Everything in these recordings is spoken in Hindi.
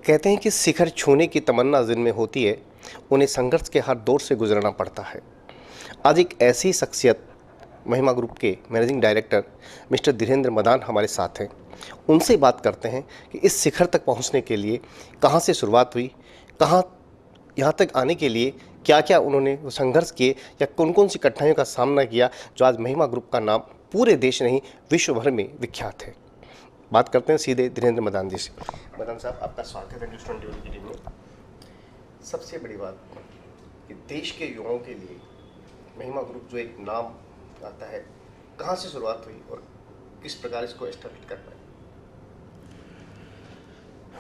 कहते हैं कि शिखर छूने की तमन्ना जिनमें होती है, उन्हें संघर्ष के हर दौर से गुजरना पड़ता है। आज एक ऐसी शख्सियत महिमा ग्रुप के managing director mister Dhirendra Madan हमारे साथ हैं। उनसे बात करते हैं कि इस शिखर तक पहुंचने के लिए कहां से शुरुआत हुई, कहां यहां तक आने के लिए क्या क्या उन्होंने संघर्ष किए या कौन कौन सी कठिनाइयों का सामना किया, जो आज महिमा ग्रुप का नाम पूरे देश नहीं विश्व भर में विख्यात है। बात करते हैं सीधे धीरेन्द्र मदान जी से। मदान साहब, आपका स्वागत है हिंदुस्तान टीवी की टीम में। सबसे बड़ी बात कि देश के युवाओं के लिए महिमा ग्रुप जो एक नाम आता है, कहाँ से शुरुआत हुई और किस प्रकार इसको एस्टेब्लिश कर पाए?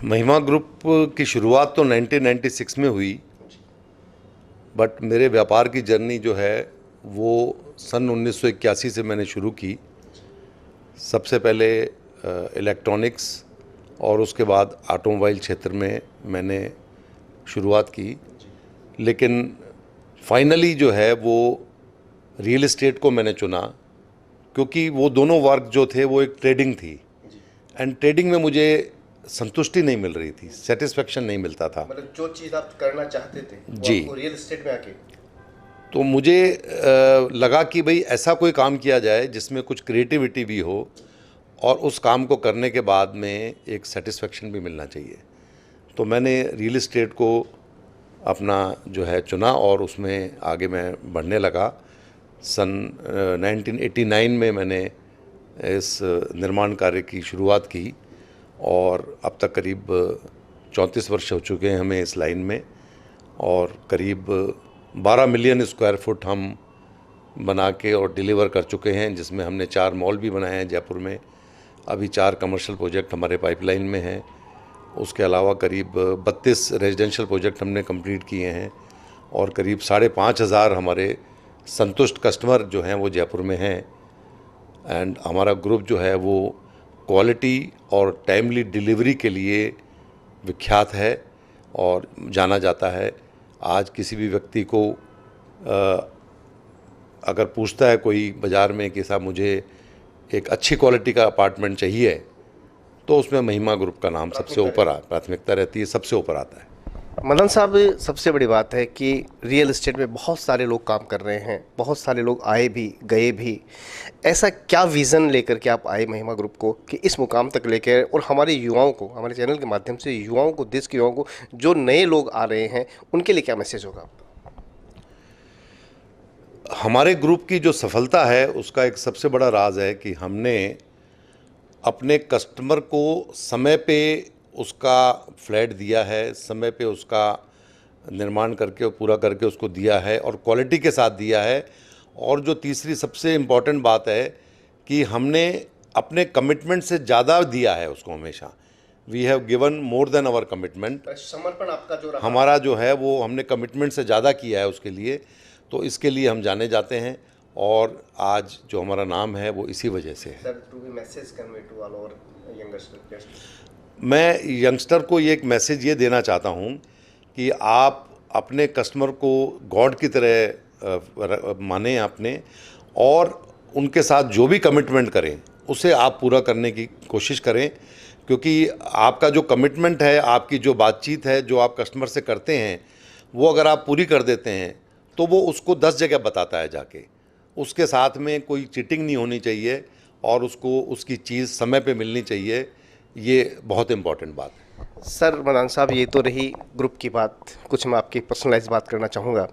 महिमा ग्रुप की शुरुआत तो 1996 में हुई, बट मेरे व्यापार की जर्नी जो है वो सन 1981 से मैंने शुरू की। सबसे पहले इलेक्ट्रॉनिक्स और उसके बाद ऑटोमोबाइल क्षेत्र में मैंने शुरुआत की, लेकिन फाइनली जो है वो रियल एस्टेट को मैंने चुना, क्योंकि वो दोनों वर्क जो थे वो एक ट्रेडिंग थी एंड ट्रेडिंग में मुझे संतुष्टि नहीं मिल रही थी, सेटिस्फेक्शन नहीं मिलता था। मतलब जो चीज़ आप करना चाहते थे जी, वो रियल एस्टेट में आके तो मुझे लगा कि भाई ऐसा कोई काम किया जाए जिसमें कुछ क्रिएटिविटी भी हो और उस काम को करने के बाद में एक सेटिस्फेक्शन भी मिलना चाहिए। तो मैंने रियल एस्टेट को अपना जो है चुना और उसमें आगे मैं बढ़ने लगा। सन 1989 में मैंने इस निर्माण कार्य की शुरुआत की और अब तक करीब 34 वर्ष हो चुके हैं हमें इस लाइन में, और करीब 12 मिलियन स्क्वायर फुट हम बना के और डिलीवर कर चुके हैं, जिसमें हमने 4 मॉल भी बनाए हैं जयपुर में। अभी 4 कमर्शियल प्रोजेक्ट हमारे पाइपलाइन में हैं। उसके अलावा करीब 32 रेजिडेंशियल प्रोजेक्ट हमने कंप्लीट किए हैं और करीब 5,500 हमारे संतुष्ट कस्टमर जो हैं वो जयपुर में हैं। एंड हमारा ग्रुप जो है वो क्वालिटी और टाइमली डिलीवरी के लिए विख्यात है और जाना जाता है। आज किसी भी व्यक्ति को अगर पूछता है कोई बाज़ार में कि साहब मुझे एक अच्छी क्वालिटी का अपार्टमेंट चाहिए, तो उसमें महिमा ग्रुप का नाम सबसे ऊपर प्राथमिकता रहती है, सबसे ऊपर आता है। मदन साहब, सबसे बड़ी बात है कि रियल एस्टेट में बहुत सारे लोग काम कर रहे हैं, बहुत सारे लोग आए भी गए भी। ऐसा क्या विज़न लेकर के आप आए महिमा ग्रुप को कि इस मुकाम तक लेकर, और हमारे युवाओं को, हमारे चैनल के माध्यम से युवाओं को, देश के युवाओं को, जो नए लोग आ रहे हैं, उनके लिए क्या मैसेज होगा आपका? हमारे ग्रुप की जो सफलता है उसका एक सबसे बड़ा राज है कि हमने अपने कस्टमर को समय पे उसका फ्लैट दिया है, समय पे उसका निर्माण करके और पूरा करके उसको दिया है और क्वालिटी के साथ दिया है। और जो तीसरी सबसे इम्पॉर्टेंट बात है कि हमने अपने कमिटमेंट से ज़्यादा दिया है उसको हमेशा। We have given more than our commitment. समर्पण आपका जो रहा, हमारा जो है वो हमने कमिटमेंट से ज़्यादा किया है उसके लिए, तो इसके लिए हम जाने जाते हैं और आज जो हमारा नाम है वो इसी वजह से है। मैं यंगस्टर को ये एक मैसेज ये देना चाहता हूँ कि आप अपने कस्टमर को गॉड की तरह माने आपने, और उनके साथ जो भी कमिटमेंट करें उसे आप पूरा करने की कोशिश करें, क्योंकि आपका जो कमिटमेंट है, आपकी जो बातचीत है, जो आप कस्टमर से करते हैं, वो अगर आप पूरी कर देते हैं तो वो उसको 10 जगह बताता है जाके। उसके साथ में कोई चीटिंग नहीं होनी चाहिए और उसको उसकी चीज़ समय पे मिलनी चाहिए। ये बहुत इम्पॉर्टेंट बात है। सर मदान साहब, ये तो रही ग्रुप की बात, कुछ मैं आपकी पर्सनलाइज बात करना चाहूँगा।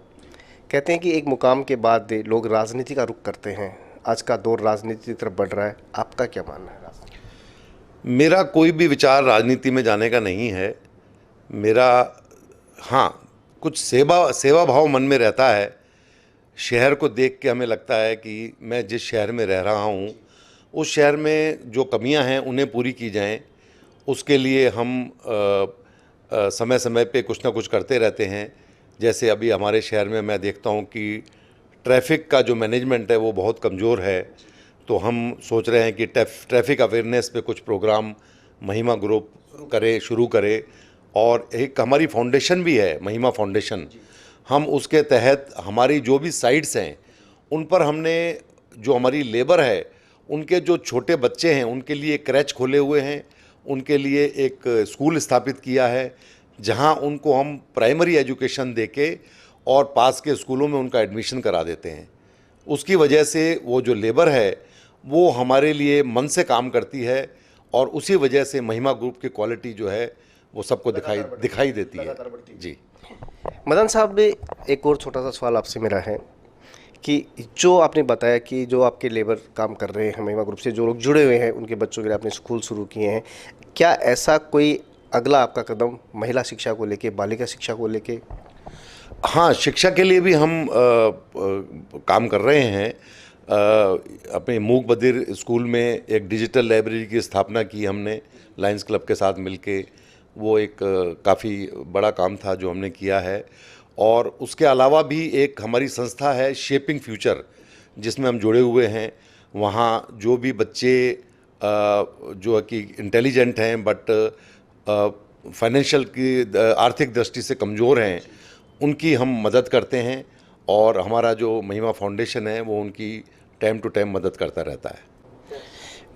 कहते हैं कि एक मुकाम के बाद लोग राजनीति का रुख करते हैं। आज का दौर राजनीति की तरफ बढ़ रहा है, आपका क्या मानना है? मेरा कोई भी विचार राजनीति में जाने का नहीं है। मेरा हाँ, कुछ सेवा भाव मन में रहता है। शहर को देख के हमें लगता है कि मैं जिस शहर में रह रहा हूँ उस शहर में जो कमियां हैं उन्हें पूरी की जाएं। उसके लिए हम समय समय पे कुछ ना कुछ करते रहते हैं। जैसे अभी हमारे शहर में मैं देखता हूँ कि ट्रैफ़िक का जो मैनेजमेंट है वो बहुत कमज़ोर है, तो हम सोच रहे हैं कि ट्रैफ़िक अवेयरनेस पे कुछ प्रोग्राम महिमा ग्रुप शुरू करे। और एक हमारी फाउंडेशन भी है, महिमा फाउंडेशन। हम उसके तहत हमारी जो भी साइट्स हैं उन पर हमने जो हमारी लेबर है, उनके जो छोटे बच्चे हैं उनके लिए क्रैच खोले हुए हैं। उनके लिए एक स्कूल स्थापित किया है, जहां उनको हम प्राइमरी एजुकेशन देके और पास के स्कूलों में उनका एडमिशन करा देते हैं। उसकी वजह से वो जो लेबर है वो हमारे लिए मन से काम करती है और उसी वजह से महिमा ग्रुप की क्वालिटी जो है वो सबको दिखाई देती है। जी मदन साहब, एक और छोटा सा सवाल आपसे मेरा है कि जो आपने बताया कि जो आपके लेबर काम कर रहे हैं महिमा ग्रुप से, जो लोग जुड़े हुए हैं, उनके बच्चों के लिए आपने स्कूल शुरू किए हैं, क्या ऐसा कोई अगला आपका कदम महिला शिक्षा को लेके, बालिका शिक्षा को लेके? हाँ, शिक्षा के लिए भी हम काम कर रहे हैं। अपने मूक बधिर स्कूल में एक डिजिटल लाइब्रेरी की स्थापना की हमने लायंस क्लब के साथ मिलके। वो एक काफ़ी बड़ा काम था जो हमने किया है। और उसके अलावा भी एक हमारी संस्था है शेपिंग फ्यूचर, जिसमें हम जुड़े हुए हैं। वहाँ जो भी बच्चे जो है कि इंटेलिजेंट हैं बट फाइनेंशियल की आर्थिक दृष्टि से कमज़ोर हैं, उनकी हम मदद करते हैं और हमारा जो महिमा फाउंडेशन है वो उनकी टाइम टू टाइम मदद करता रहता है।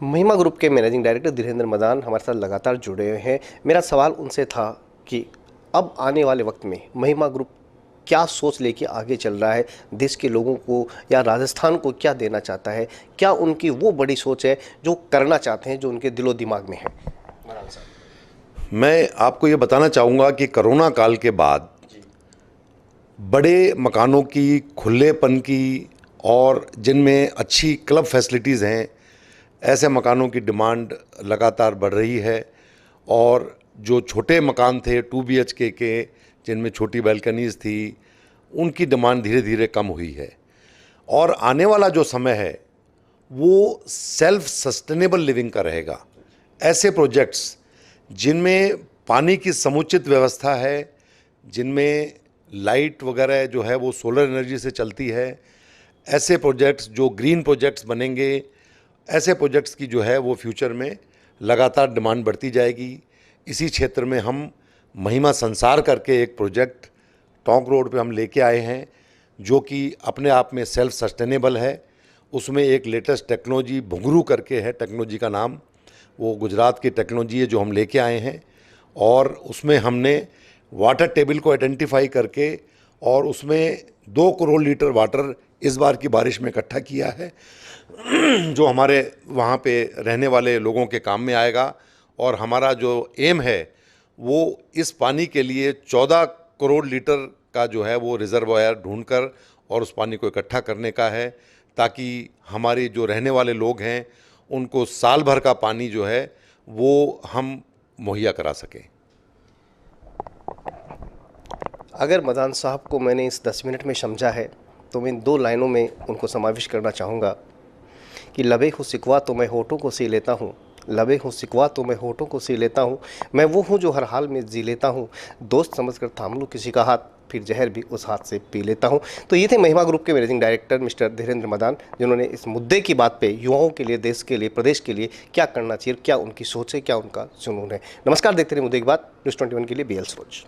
महिमा ग्रुप के मैनेजिंग डायरेक्टर धीरेन्द्र मदान हमारे साथ लगातार जुड़े हुए हैं। मेरा सवाल उनसे था कि अब आने वाले वक्त में महिमा ग्रुप क्या सोच लेके आगे चल रहा है, देश के लोगों को या राजस्थान को क्या देना चाहता है, क्या उनकी वो बड़ी सोच है जो करना चाहते हैं, जो उनके दिलो दिमाग में है? मैं आपको ये बताना चाहूँगा कि कोरोना काल के बाद बड़े मकानों की, खुलेपन की और जिनमें अच्छी क्लब फैसिलिटीज़ हैं, ऐसे मकानों की डिमांड लगातार बढ़ रही है। और जो छोटे मकान थे 2 BHK के, जिनमें छोटी बैल्कनीज़ थी, उनकी डिमांड धीरे धीरे कम हुई है। और आने वाला जो समय है वो सेल्फ सस्टेनेबल लिविंग का रहेगा। ऐसे प्रोजेक्ट्स जिनमें पानी की समुचित व्यवस्था है, जिनमें लाइट वगैरह जो है वो सोलर एनर्जी से चलती है, ऐसे प्रोजेक्ट्स जो ग्रीन प्रोजेक्ट्स बनेंगे, ऐसे प्रोजेक्ट्स की जो है वो फ्यूचर में लगातार डिमांड बढ़ती जाएगी। इसी क्षेत्र में हम महिमा संसार करके एक प्रोजेक्ट टोंक रोड पे हम लेके आए हैं, जो कि अपने आप में सेल्फ सस्टेनेबल है। उसमें एक लेटेस्ट टेक्नोलॉजी भुंगरू करके है, टेक्नोलॉजी का नाम, वो गुजरात की टेक्नोलॉजी है जो हम लेके आए हैं। और उसमें हमने वाटर टेबल को आइडेंटिफाई करके और उसमें 2 करोड़ लीटर वाटर इस बार की बारिश में इकट्ठा किया है, जो हमारे वहाँ पे रहने वाले लोगों के काम में आएगा। और हमारा जो एम है वो इस पानी के लिए 14 करोड़ लीटर का जो है वो रिजर्वायर ढूंढकर और उस पानी को इकट्ठा करने का है, ताकि हमारे जो रहने वाले लोग हैं उनको साल भर का पानी जो है वो हम मुहैया करा सकें। अगर मदान साहब को मैंने इस 10 मिनट में समझा है तो मैं इन 2 लाइनों में उनको समाविष्ट करना चाहूँगा कि लबे हूँ सिकवा तो मैं होठों को सी लेता हूँ, लबे हूँ सिकवा तो मैं होठों को सी लेता हूँ, मैं वो हूँ जो हर हाल में जी लेता हूँ, दोस्त समझकर थाम लूँ किसी का हाथ, फिर जहर भी उस हाथ से पी लेता हूँ। तो ये थे महिमा ग्रुप के managing director mister Dhirendra Madan, जिन्होंने इस मुद्दे की बात पे युवाओं के लिए, देश के लिए, प्रदेश के लिए क्या करना चाहिए, क्या उनकी सोच है, क्या उनका जुनून है। नमस्कार, देखते रहिए मुद्दे की बात, न्यूज़ 21 के लिए BL सरोज।